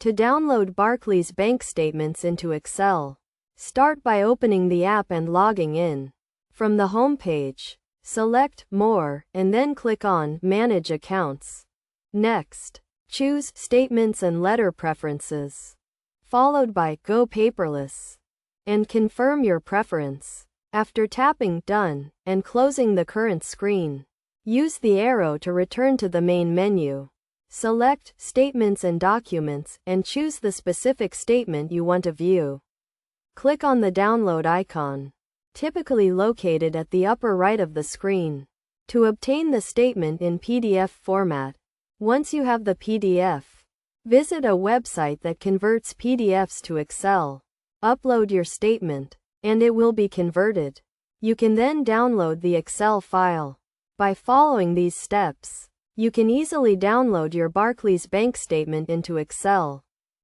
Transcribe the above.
To download Barclays bank statements into Excel, start by opening the app and logging in. From the home page, select More, and then click on Manage Accounts. Next, choose Statements and Letter Preferences, followed by Go Paperless, and confirm your preference. After tapping Done and closing the current screen, use the arrow to return to the main menu. Select Statements and Documents and choose the specific statement you want to view. Click on the download icon, typically located at the upper right of the screen, to obtain the statement in PDF format. Once you have the PDF, visit a website that converts PDFs to Excel. Upload your statement, and it will be converted. You can then download the Excel file. By following these steps, you can easily download your Barclays bank statement into Excel.